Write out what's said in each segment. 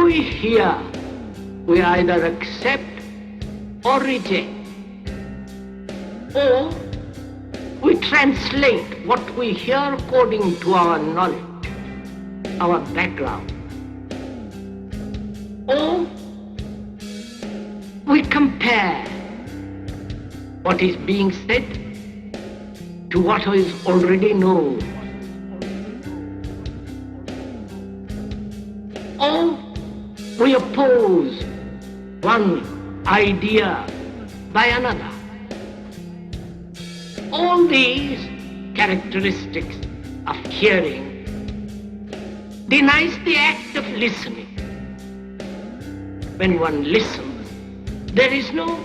we hear, we either accept or reject, or we translate what we hear according to our knowledge, our background, or we compare what is being said to what is already known, or we oppose one idea by another. All these characteristics of hearing denies the act of listening. When one listens, there is no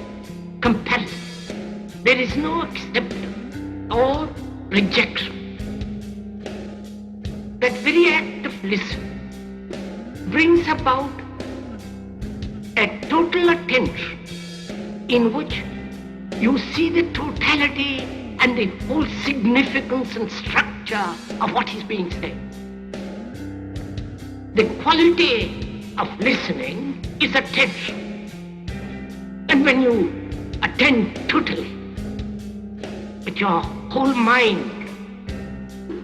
comparison, there is no acceptance or rejection. That very act of listening brings about a total attention in which you see the totality and the whole significance and structure of what is being said. The quality of listening is attention. And when you attend totally, with your whole mind,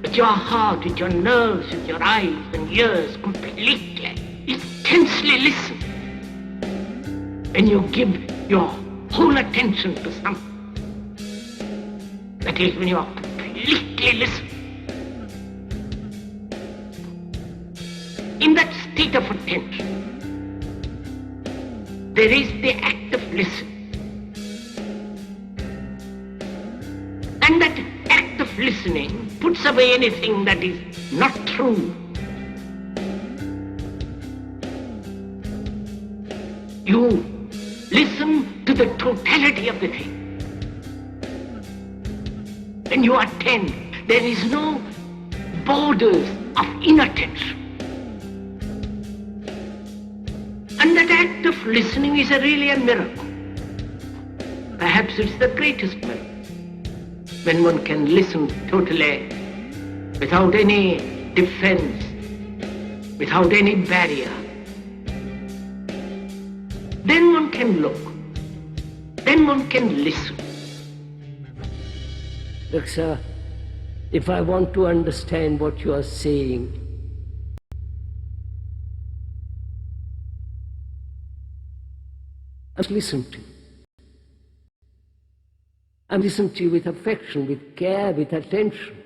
with your heart, with your nerves, with your eyes and ears completely, intensely listen, when you give your whole attention to something, that is when you are completely listening. In that state of attention, there is the act of listening. And that act of listening puts away anything that is not true. You listen to the totality of the thing. When you attend, there is no borders of inattention. And that act of listening is really a miracle. Perhaps it's the greatest miracle. When one can listen totally, without any defense, without any barrier. Then one can look. Then one can listen. Look, sir, if I want to understand what you are saying, I must listen to you. I listen to you with affection, with care, with attention.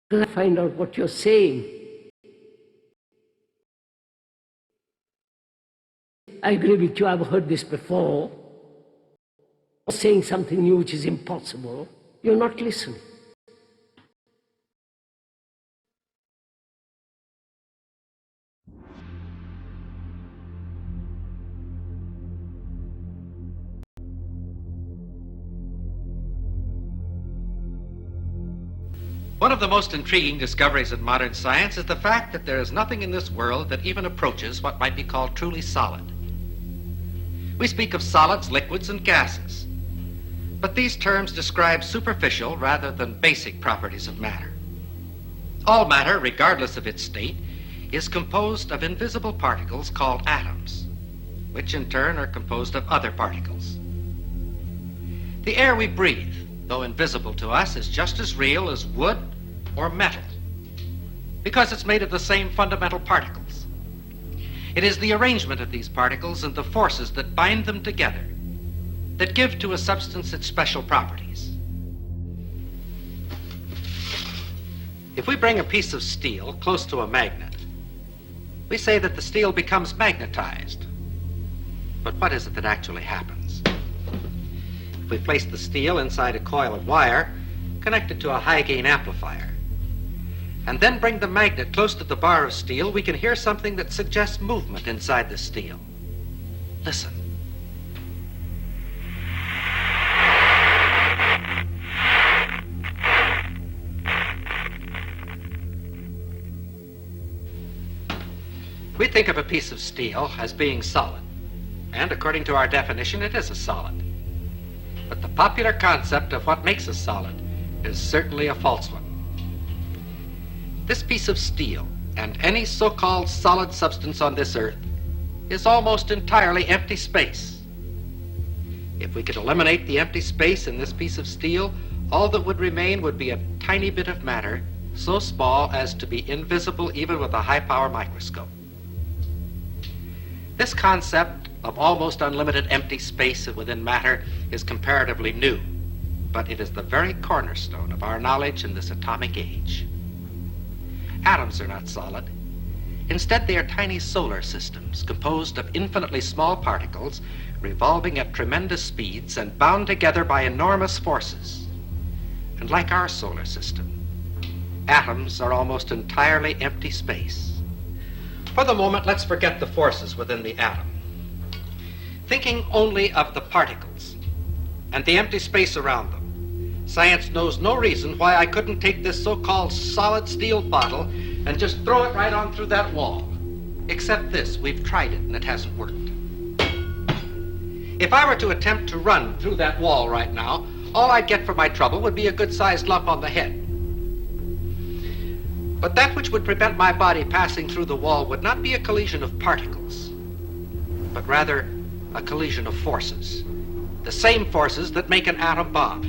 Because I find out what you're saying. I agree with you, I've heard this before. Saying something new which is impossible, you're not listening. One of the most intriguing discoveries in modern science is the fact that there is nothing in this world that even approaches what might be called truly solid. We speak of solids, liquids, and gases. But these terms describe superficial rather than basic properties of matter. All matter, regardless of its state, is composed of invisible particles called atoms, which in turn are composed of other particles. The air we breathe, though invisible to us, is just as real as wood or metal, because it's made of the same fundamental particles. It is the arrangement of these particles and the forces that bind them together that give to a substance its special properties. If we bring a piece of steel close to a magnet, we say that the steel becomes magnetized. But what is it that actually happens? If we place the steel inside a coil of wire connected to a high-gain amplifier, and then bring the magnet close to the bar of steel, we can hear something that suggests movement inside the steel. Listen. We think of a piece of steel as being solid, and according to our definition, it is a solid. But the popular concept of what makes a solid is certainly a false one. This piece of steel and any so-called solid substance on this earth is almost entirely empty space. If we could eliminate the empty space in this piece of steel, all that would remain would be a tiny bit of matter, so small as to be invisible even with a high-power microscope. This concept of almost unlimited empty space within matter is comparatively new, but it is the very cornerstone of our knowledge in this atomic age. Atoms are not solid. Instead, they are tiny solar systems composed of infinitely small particles revolving at tremendous speeds and bound together by enormous forces. And like our solar system, atoms are almost entirely empty space. For the moment, let's forget the forces within the atom. Thinking only of the particles and the empty space around them, science knows no reason why I couldn't take this so-called solid steel bottle and just throw it right on through that wall. Except this, we've tried it and it hasn't worked. If I were to attempt to run through that wall right now, all I'd get for my trouble would be a good-sized lump on the head. But that which would prevent my body passing through the wall would not be a collision of particles, but rather a collision of forces, the same forces that make an atom bomb.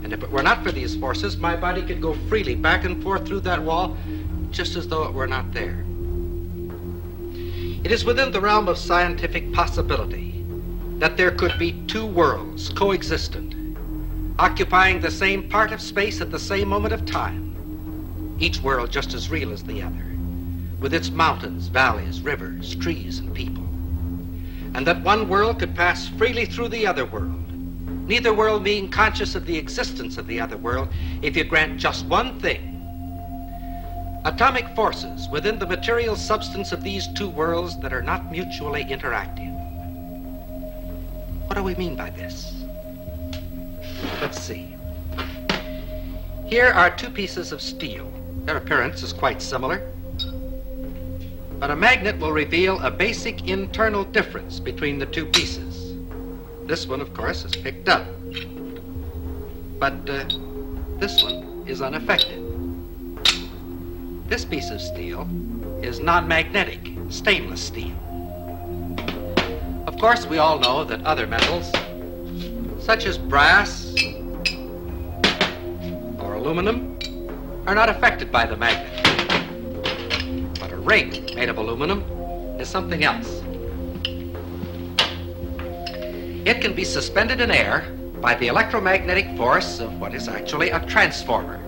And if it were not for these forces, my body could go freely back and forth through that wall just as though it were not there. It is within the realm of scientific possibility that there could be two worlds coexistent, occupying the same part of space at the same moment of time, each world just as real as the other, with its mountains, valleys, rivers, trees, and people. And that one world could pass freely through the other world, neither world being conscious of the existence of the other world, if you grant just one thing: atomic forces within the material substance of these two worlds that are not mutually interactive. What do we mean by this? Let's see. Here are two pieces of steel. Their appearance is quite similar, but a magnet will reveal a basic internal difference between the two pieces. This one, of course, is picked up, but this one is unaffected. This piece of steel is non-magnetic, stainless steel. Of course, we all know that other metals, such as brass or aluminum, are not affected by the magnet. But a ring made of aluminum is something else. It can be suspended in air by the electromagnetic force of what is actually a transformer.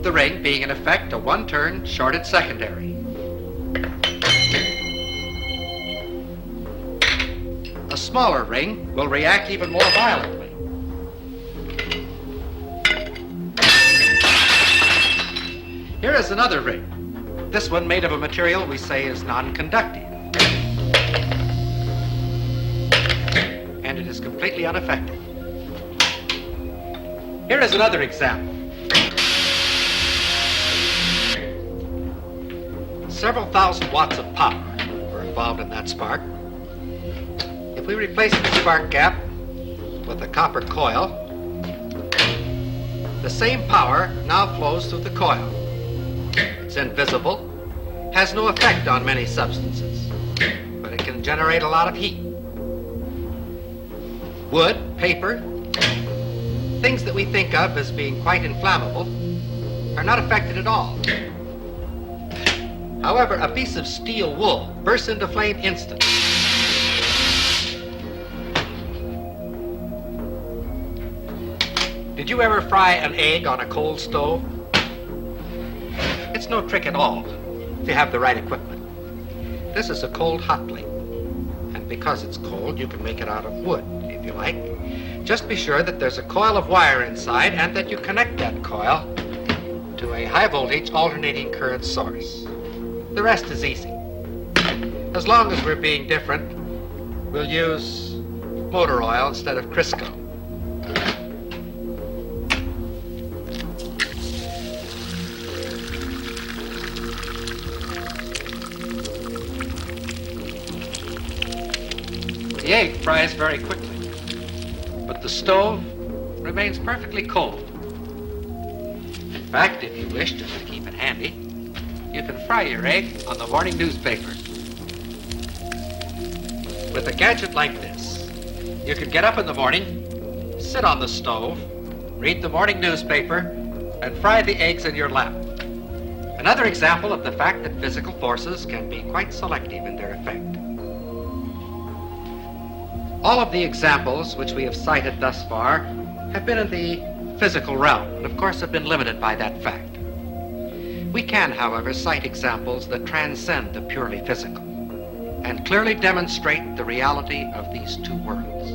The ring being in effect a one-turn shorted secondary. A smaller ring will react even more violently. Here is another ring. This one made of a material we say is non-conductive. And it is completely unaffected. Here is another example. Several thousand watts of power were involved in that spark. If we replace the spark gap with a copper coil, the same power now flows through the coil. It's invisible, has no effect on many substances, but it can generate a lot of heat. Wood, paper, things that we think of as being quite inflammable are not affected at all. However, a piece of steel wool bursts into flame instantly. Did you ever fry an egg on a cold stove? It's no trick at all if you have the right equipment. This is a cold hot plate, and because it's cold, you can make it out of wood, if you like. Just be sure that there's a coil of wire inside and that you connect that coil to a high voltage alternating current source. The rest is easy. As long as we're being different, we'll use motor oil instead of Crisco. The egg fries very quickly, but the stove remains perfectly cold. In fact, if you wish, just to keep it handy, you can fry your egg on the morning newspaper. With a gadget like this, you can get up in the morning, sit on the stove, read the morning newspaper, and fry the eggs in your lap. Another example of the fact that physical forces can be quite selective in their effect. All of the examples which we have cited thus far have been in the physical realm, and of course have been limited by that fact. We can, however, cite examples that transcend the purely physical and clearly demonstrate the reality of these two worlds.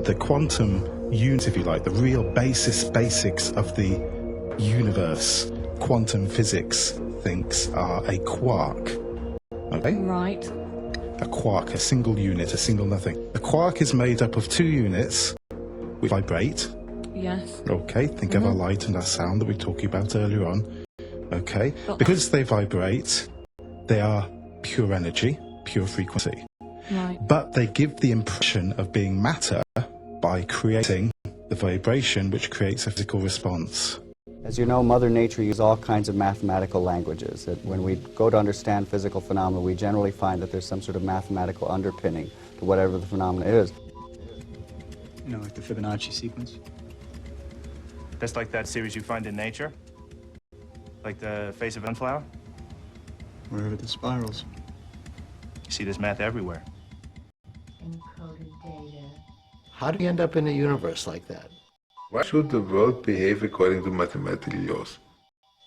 The quantum unit, if you like, the real basics of the universe, quantum physics thinks are a quark. Okay? Right. A quark, a single unit, a single nothing. A quark is made up of two units which vibrate. Yes. Okay, think of our light and our sound that we were talking about earlier on. Okay, because they vibrate, they are pure energy, pure frequency. Right. But they give the impression of being matter by creating the vibration which creates a physical response. As you know, Mother Nature uses all kinds of mathematical languages. That when we go to understand physical phenomena, we generally find that there's some sort of mathematical underpinning to whatever the phenomena is. You know, like the Fibonacci sequence? That's like that series you find in nature? Like the face of a sunflower? Wherever the spirals. You see this math everywhere. Encoded data. How do you end up in a universe like that? Why should the world behave according to mathematical laws?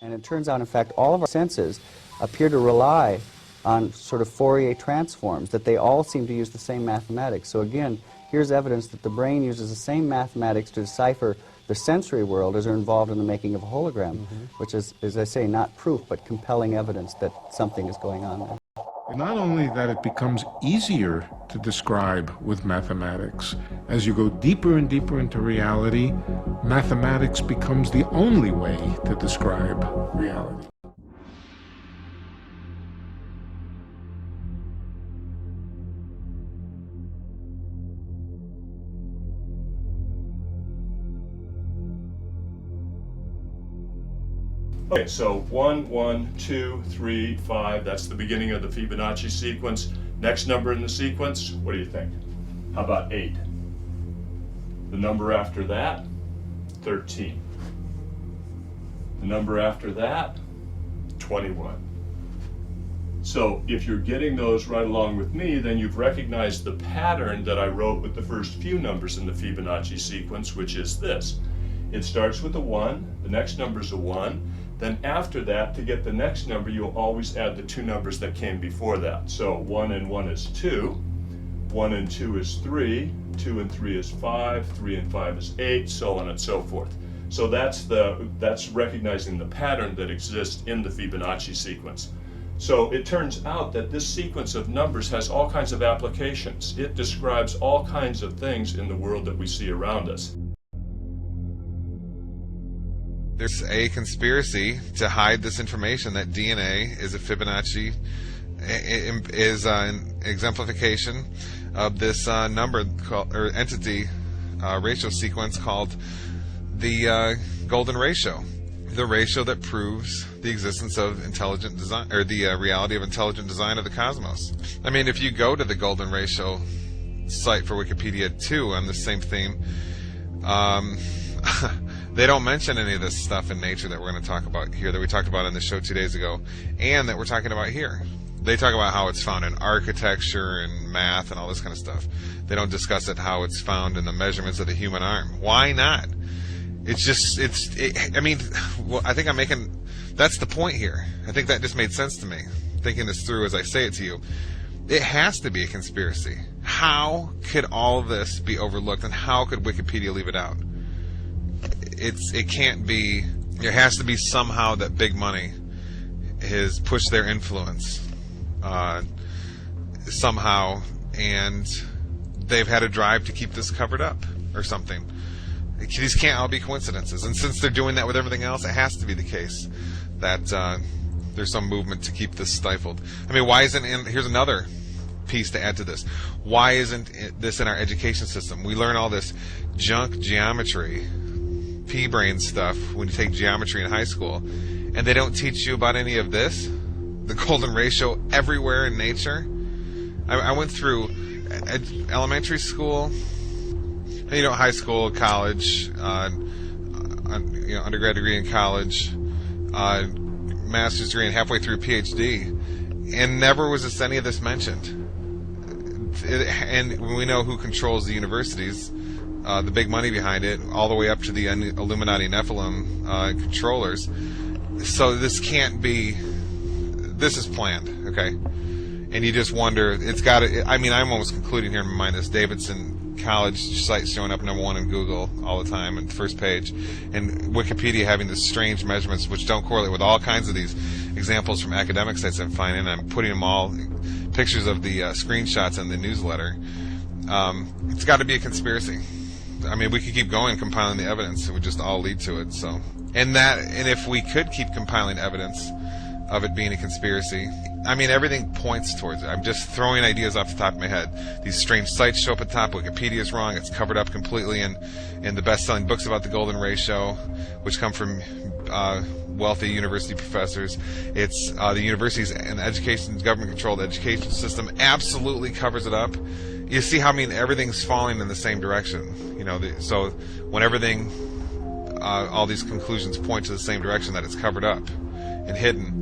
And it turns out, in fact, all of our senses appear to rely on sort of Fourier transforms, that they all seem to use the same mathematics. So again, here's evidence that the brain uses the same mathematics to decipher the sensory world as are involved in the making of a hologram, which is, as I say, not proof, but compelling evidence that something is going on there. Not only that it becomes easier to describe with mathematics, as you go deeper and deeper into reality, mathematics becomes the only way to describe reality. Okay, so 1, 1, 2, 3, 5, that's the beginning of the Fibonacci sequence. Next number in the sequence, what do you think? How about 8? The number after that, 13. The number after that, 21. So if you're getting those right along with me, then you've recognized the pattern that I wrote with the first few numbers in the Fibonacci sequence, which is this. It starts with a 1, the next number is a 1, then after that, to get the next number, you'll always add the two numbers that came before that. So 1 and 1 is 2, 1 and 2 is 3, 2 and 3 is 5, 3 and 5 is 8, so on and so forth. So that's recognizing the pattern that exists in the Fibonacci sequence. So it turns out that this sequence of numbers has all kinds of applications. It describes all kinds of things in the world that we see around us. There's a conspiracy to hide this information that DNA is a Fibonacci, is an exemplification of this number called, or entity ratio sequence called the golden ratio, the ratio that proves the existence of intelligent design, or the reality of intelligent design of the cosmos. I mean, if you go to the golden ratio site for Wikipedia.2 on the same theme. They don't mention any of this stuff in nature that we're going to talk about here, that we talked about on the show 2 days ago, and that we're talking about here. They talk about how it's found in architecture and math and all this kind of stuff. They don't discuss it how it's found in the measurements of the human arm. Why not? It's just, I mean, well, I think I'm making, that's the point here. I think that just made sense to me, thinking this through as I say it to you. It has to be a conspiracy. How could all of this be overlooked, and how could Wikipedia leave it out? It can't be. There has to be somehow that big money has pushed their influence somehow, and they've had a drive to keep this covered up or something. These can't all be coincidences, and since they're doing that with everything else, it has to be the case that there's some movement to keep this stifled. I mean, why isn't? Here's another piece to add to this. Why isn't this in our education system? We learn all this junk geometry, pea-brain stuff when you take geometry in high school, and they don't teach you about any of this, the golden ratio everywhere in nature. I went through elementary school, high school, college, undergrad degree in college, master's degree, and halfway through PhD, and never was any of this mentioned. And we know who controls the universities, the big money behind it, all the way up to the Illuminati Nephilim controllers. So this can't be. This is planned, okay? And you just wonder. It's got to. I mean, I'm almost concluding here in my mind this Davidson College site showing up #1 in Google all the time and first page, and Wikipedia having these strange measurements which don't correlate with all kinds of these examples from academic sites I'm finding. I'm putting them all, pictures of the screenshots in the newsletter. It's got to be a conspiracy. I mean, we could keep going compiling the evidence; it would just all lead to it. So, and if we could keep compiling evidence of it being a conspiracy, I mean, everything points towards it. I'm just throwing ideas off the top of my head. These strange sites show up at the top. Wikipedia is wrong. It's covered up completely in the best-selling books about the golden ratio, which come from wealthy university professors. It's the universities and the government-controlled education system absolutely covers it up. You see how, I mean, everything's falling in the same direction. So when everything, all these conclusions point to the same direction, that it's covered up and hidden.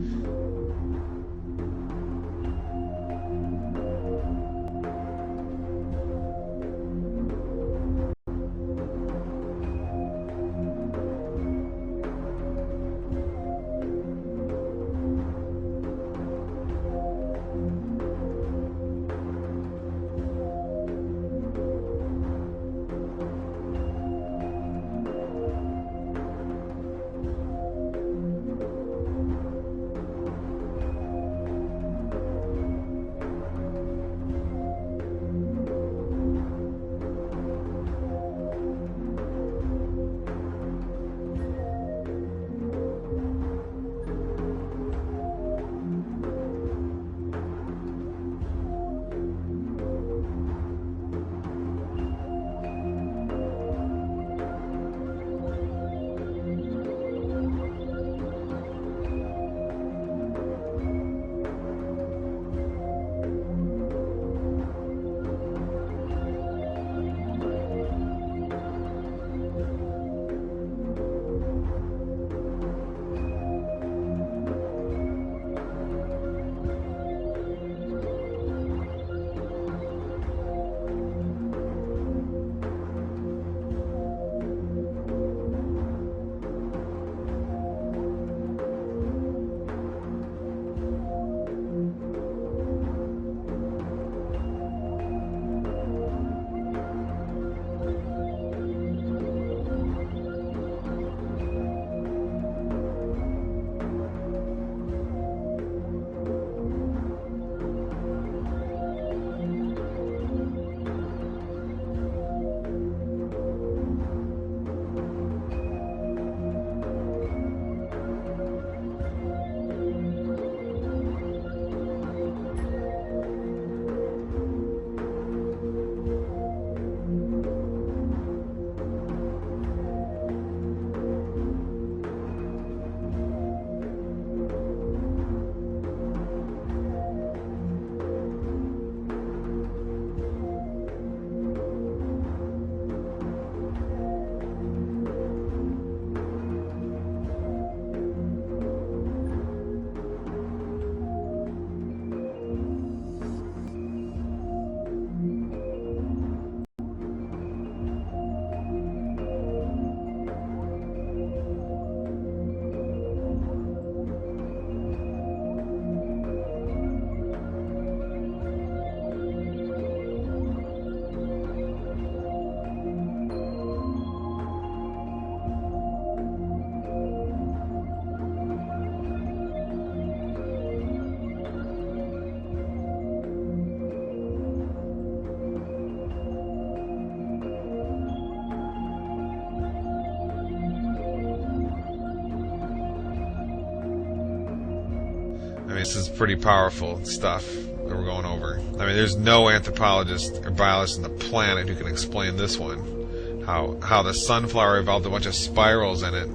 this is pretty powerful stuff that we're going over. I mean, there's no anthropologist or biologist on the planet who can explain this one. How the sunflower evolved a bunch of spirals in it.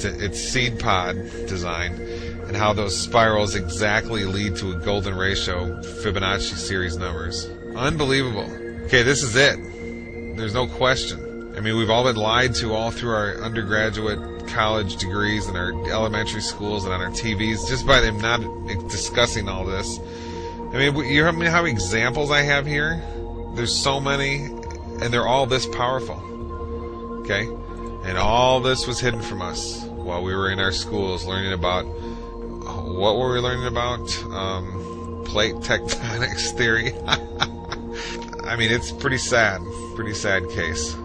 It's seed pod design, and how those spirals exactly lead to a golden ratio Fibonacci series numbers. Unbelievable. Okay, this is it. There's no question. I mean, we've all been lied to all through our undergraduate college degrees and our elementary schools and on our TVs just by them not discussing all this. I mean, you know how many examples I have here? There's so many, and they're all this powerful. Okay? And all this was hidden from us while we were in our schools learning about, what were we learning about? Plate tectonics theory. I mean, it's pretty sad case.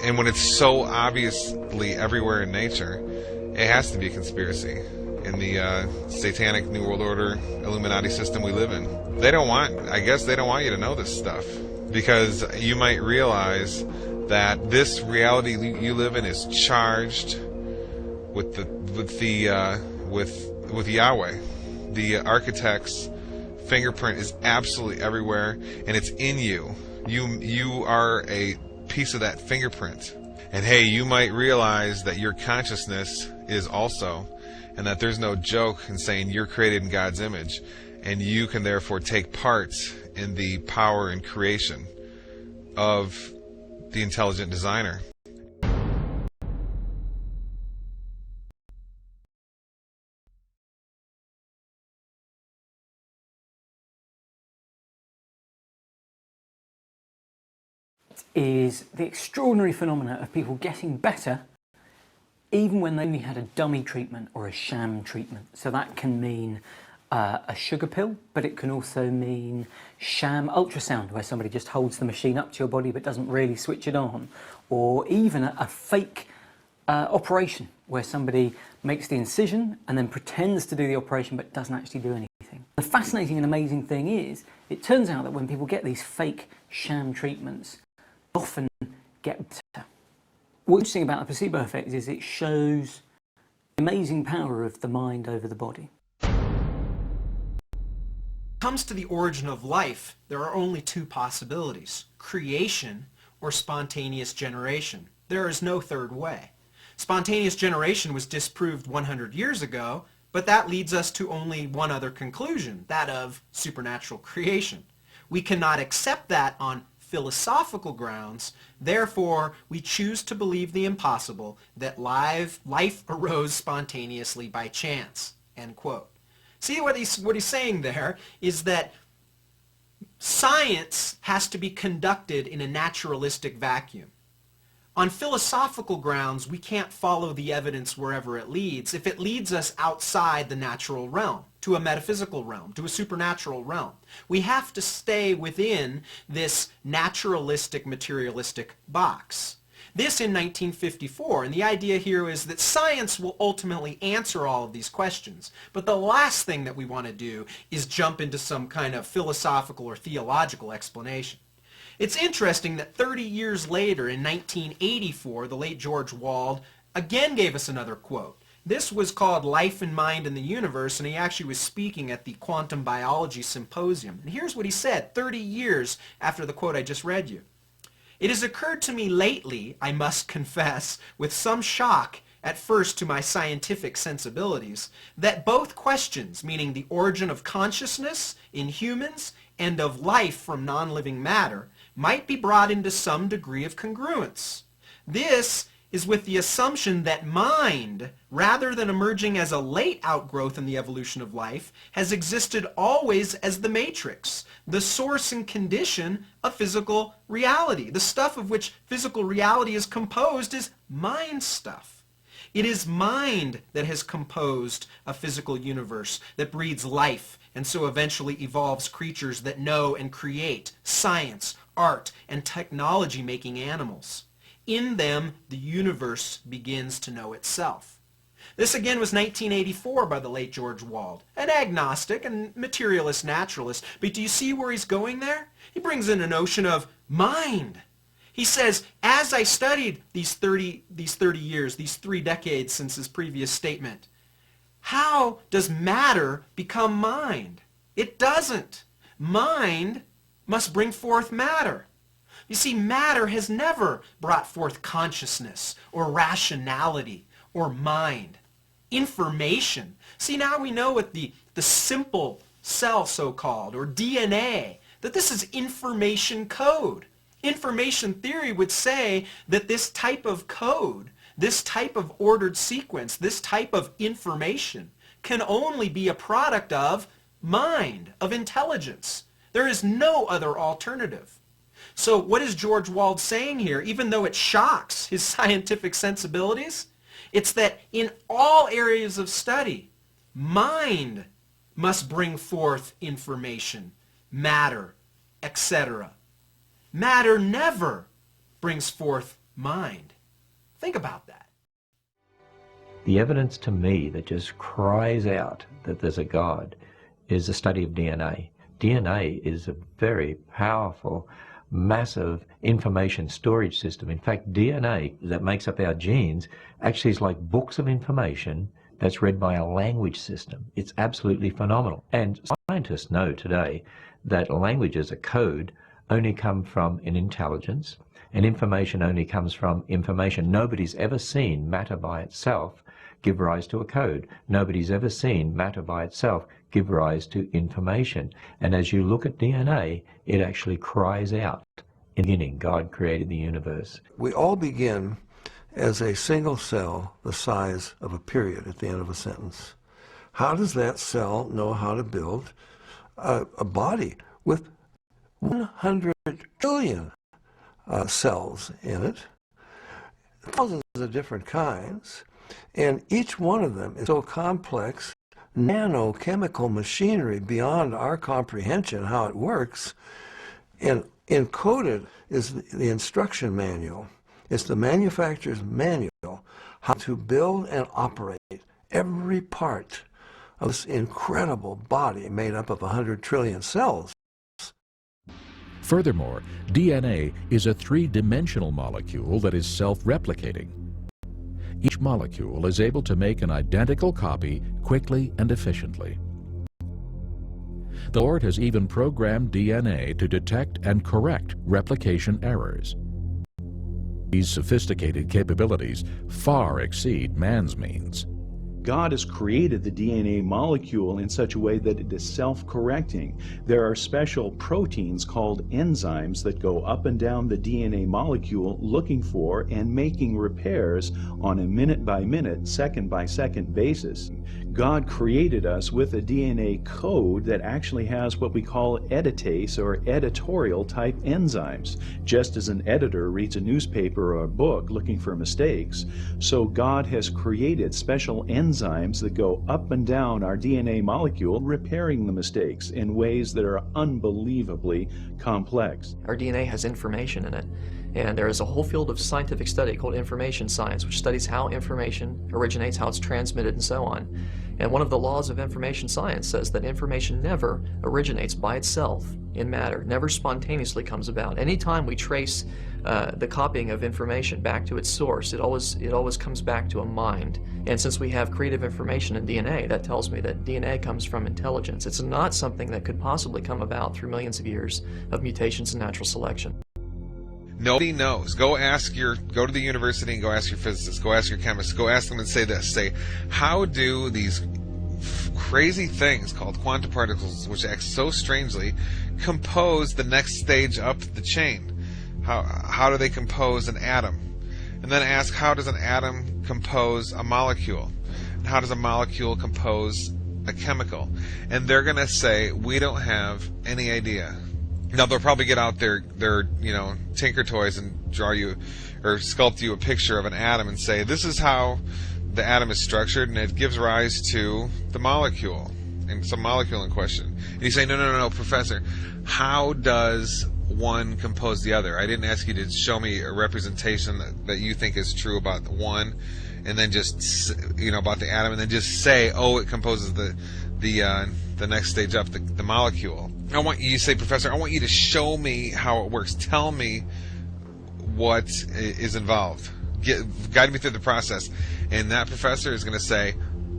And when it's so obviously everywhere in nature, it has to be a conspiracy in the satanic New World Order Illuminati system we live in. I guess they don't want you to know this stuff, because you might realize that this reality you live in is charged with Yahweh. The architect's fingerprint is absolutely everywhere, and it's in you. You are a piece of that fingerprint. And hey, you might realize that your consciousness is also, and that there's no joke in saying you're created in God's image, and you can therefore take part in the power and creation of the intelligent designer. Is the extraordinary phenomena of people getting better even when they only had a dummy treatment or a sham treatment. So that can mean a sugar pill, but it can also mean sham ultrasound, where somebody just holds the machine up to your body but doesn't really switch it on, or even a fake operation where somebody makes the incision and then pretends to do the operation but doesn't actually do anything. The fascinating and amazing thing is, it turns out that when people get these fake sham treatments, often get better. What's interesting about the placebo effect is it shows the amazing power of the mind over the body. When it comes to the origin of life, there are only two possibilities: creation or spontaneous generation. There is no third way. Spontaneous generation was disproved 100 years ago, but that leads us to only one other conclusion, that of supernatural creation. We cannot accept that on philosophical grounds, therefore we choose to believe the impossible, that life arose spontaneously by chance. End quote. See what he's saying there is that science has to be conducted in a naturalistic vacuum. On philosophical grounds, we can't follow the evidence wherever it leads if it leads us outside the natural realm, to a metaphysical realm, to a supernatural realm. We have to stay within this naturalistic, materialistic box. This in 1954, and the idea here is that science will ultimately answer all of these questions. But the last thing that we want to do is jump into some kind of philosophical or theological explanation. It's interesting that 30 years later, in 1984, the late George Wald again gave us another quote. This was called Life and Mind in the Universe, and he actually was speaking at the Quantum Biology Symposium. And here's what he said 30 years after the quote I just read you. "It has occurred to me lately, I must confess, with some shock at first to my scientific sensibilities, that both questions, meaning the origin of consciousness in humans and of life from non-living matter, might be brought into some degree of congruence. This is with the assumption that mind, rather than emerging as a late outgrowth in the evolution of life, has existed always as the matrix, the source and condition of physical reality. The stuff of which physical reality is composed is mind stuff. It is mind that has composed a physical universe that breeds life and so eventually evolves creatures that know and create science, art, and technology-making animals. In them, the universe begins to know itself." This again was 1984 by the late George Wald, an agnostic and materialist naturalist. But do you see where he's going there? He brings in a notion of mind. He says, as I studied these 30 years, these 3 decades since his previous statement, How does matter become mind? It doesn't. Mind must bring forth matter. You see, matter has never brought forth consciousness or rationality or mind. Information. See, now we know with the simple cell, so-called, or DNA, that this is information code. Information theory would say that this type of code, this type of ordered sequence, this type of information can only be a product of mind, of intelligence. There is no other alternative. So what is George Wald saying here, even though it shocks his scientific sensibilities? It's that in all areas of study, mind must bring forth information, matter, etc. Matter never brings forth mind. Think about that. The evidence to me that just cries out that there's a God is the study of DNA. DNA is a very powerful, massive information storage system. In fact, DNA that makes up our genes actually is like books of information that's read by a language system. It's absolutely phenomenal. And scientists know today that languages, a code, only come from an intelligence, and information only comes from information. Nobody's ever seen matter by itself give rise to a code. Nobody's ever seen matter by itself give rise to information. And as you look at DNA, it actually cries out, in the beginning, God created the universe. We all begin as a single cell the size of a period at the end of a sentence. How does that cell know how to build a body with 100 trillion cells in it, thousands of different kinds, and each one of them is so complex, nanochemical machinery beyond our comprehension how it works. And Encoded is the instruction manual. It's the manufacturer's manual how to build and operate every part of this incredible body made up of 100 trillion cells. Furthermore, DNA is a three-dimensional molecule that is self-replicating. Each molecule is able to make an identical copy quickly and efficiently. The Lord has even programmed DNA to detect and correct replication errors. These sophisticated capabilities far exceed man's means. God has created the DNA molecule in such a way that it is self-correcting. There are special proteins called enzymes that go up and down the DNA molecule looking for and making repairs on a minute-by-minute, second-by-second basis. God created us with a DNA code that actually has what we call editase or editorial type enzymes. Just as an editor reads a newspaper or a book looking for mistakes, so God has created special enzymes that go up and down our DNA molecule, repairing the mistakes in ways that are unbelievably complex. Our DNA has information in it, and there is a whole field of scientific study called information science, which studies how information originates, how it's transmitted, and so on. And one of the laws of information science says that information never originates by itself in matter, never spontaneously comes about. Anytime we trace the copying of information back to its source, it always comes back to a mind. And since we have creative information in DNA, that tells me that DNA comes from intelligence. It's not something that could possibly come about through millions of years of mutations and natural selection. Nobody knows. Go to the university and go ask your physicists, go ask your chemists, go ask them and say this. Say, how do these crazy things called quantum particles, which act so strangely, compose the next stage up the chain? How do they compose an atom? And then ask, how does an atom compose a molecule? And how does a molecule compose a chemical? And they're going to say, we don't have any idea. Now they'll probably get out their tinker toys and draw you or sculpt you a picture of an atom and say, this is how the atom is structured, and it gives rise to the molecule, and some molecule in question. And you say, no, Professor, how does one compose the other? I didn't ask you to show me a representation that you think is true about the one, and then just about the atom, and then just say, oh, it composes the next stage up, the molecule. You say, Professor, I want you to show me how it works. Tell me what is involved. Guide me through the process. And that professor is going to say,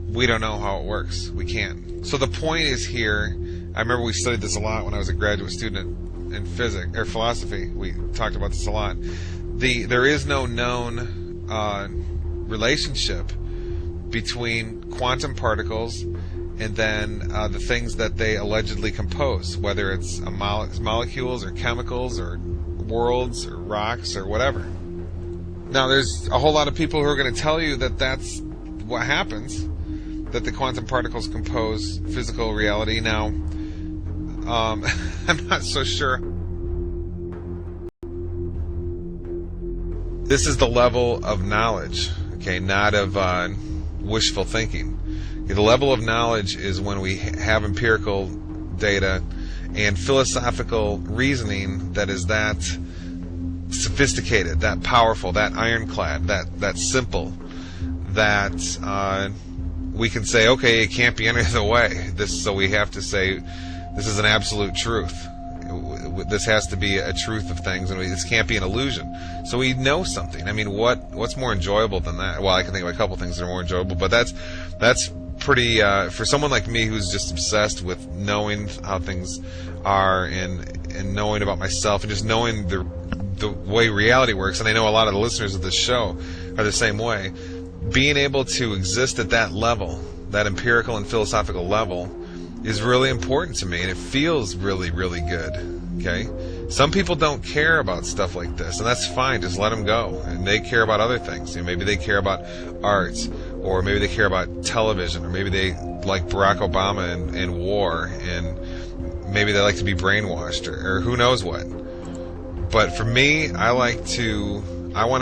we don't know how it works. We can't. So the point is here, I remember we studied this a lot when I was a graduate student in physics or philosophy. We talked about this a lot. There is no known relationship between quantum particles and then the things that they allegedly compose, whether it's molecules or chemicals or worlds or rocks or whatever. Now, there's a whole lot of people who are going to tell you that that's what happens, that the quantum particles compose physical reality. Now, I'm not so sure. This is the level of knowledge, okay, not of wishful thinking. Okay, the level of knowledge is when we have empirical data and philosophical reasoning that is that sophisticated, that powerful, that ironclad, that simple, that we can say, okay, it can't be any other way. So we have to say, this is an absolute truth. This has to be a truth of things, and this can't be an illusion. So we know something. I mean, what's more enjoyable than that? Well, I can think of a couple things that are more enjoyable, but that's pretty for someone like me who's just obsessed with knowing how things are and knowing about myself and just knowing the way reality works. And I know a lot of the listeners of this show are the same way. Being able to exist at that level, that empirical and philosophical level, is really important to me, and it feels really, really good. Okay? Some people don't care about stuff like this, and that's fine. Just let them go. And they care about other things. You know, maybe they care about art, or maybe they care about television, or maybe they like Barack Obama and war, and maybe they like to be brainwashed, or who knows what. But for me, I want to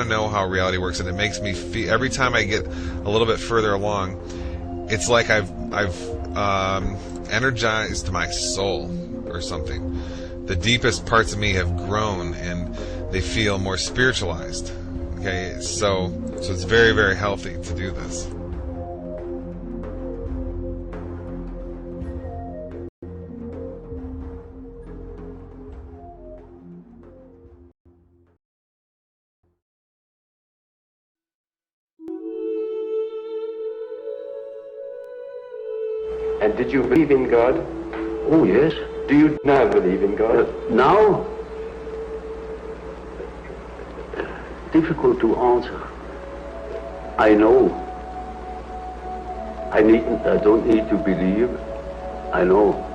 know how reality works, and it makes me feel, every time I get a little bit further along, it's like I've energized my soul or something. The deepest parts of me have grown, and they feel more spiritualized. Okay, so it's very, very healthy to do this. And did you believe in God? Oh, yes. Do you now believe in God? Now? Difficult to answer. I know. I don't need to believe. I know.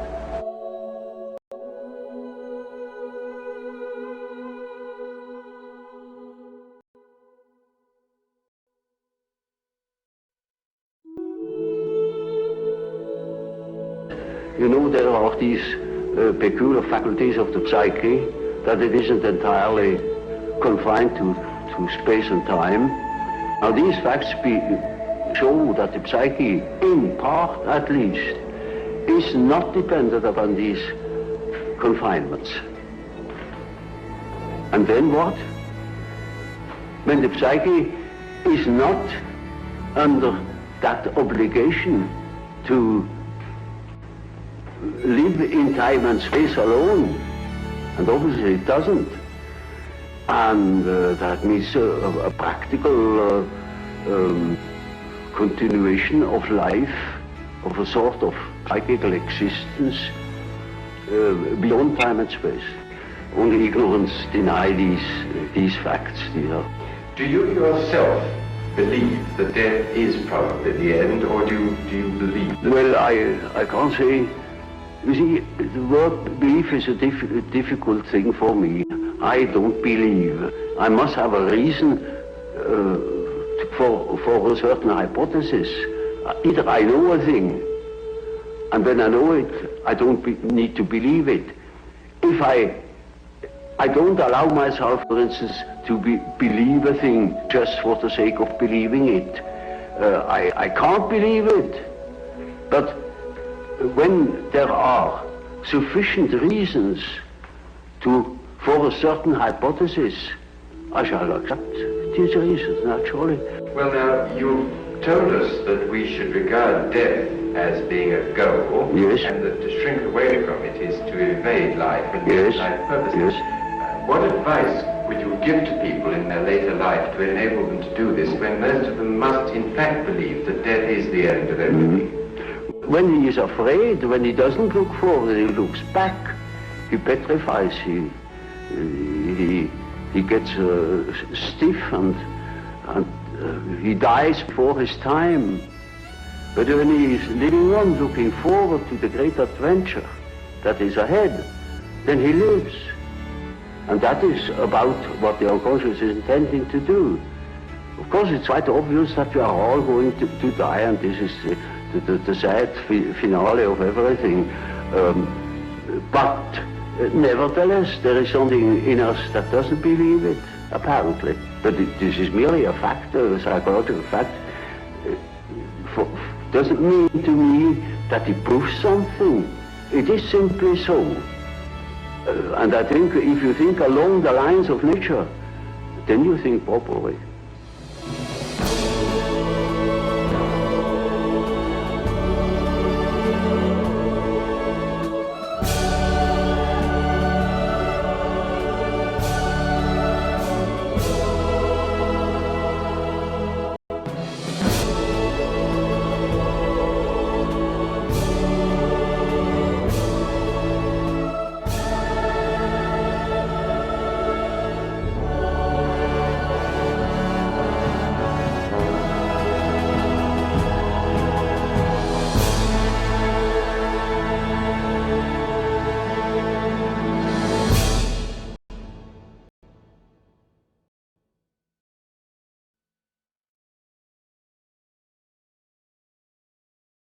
You know, there are these peculiar faculties of the psyche, that it isn't entirely confined to space and time. Now, these facts show that the psyche, in part at least, is not dependent upon these confinements. And then what? When the psyche is not under that obligation to live in time and space alone, and obviously it doesn't, and that means a practical continuation of life, of a sort of psychical existence beyond time and space. Only ignorance deny these facts. Do you yourself believe that death is probably the end, or do you believe that? Well, I can't say. You see, the word belief is a difficult thing for me. I don't believe. I must have a reason for a certain hypothesis. Either I know a thing, and when I know it, I don't need to believe it. If I don't allow myself, for instance, to believe a thing just for the sake of believing it. I can't believe it. But when there are sufficient reasons for a certain hypothesis, I shall accept these reasons, naturally. Well, now, you told us that we should regard death as being a goal, yes, and that to shrink away from it is to evade life and yes, life purposes. Yes. What advice which you give to people in their later life to enable them to do this, when most of them must in fact believe that death is the end of everything? When he is afraid, when he doesn't look forward, he looks back. He petrifies. He gets stiff and he dies before his time. But when he is living on, looking forward to the great adventure that is ahead, then he lives. And that is about what the unconscious is intending to do. Of course, it's quite obvious that we are all going to die, and this is the sad finale of everything. But nevertheless, there is something in us that doesn't believe it, apparently. But this is merely a fact, a psychological fact. Doesn't mean to me that it proves something. It is simply so. And I think if you think along the lines of nature, then you think properly.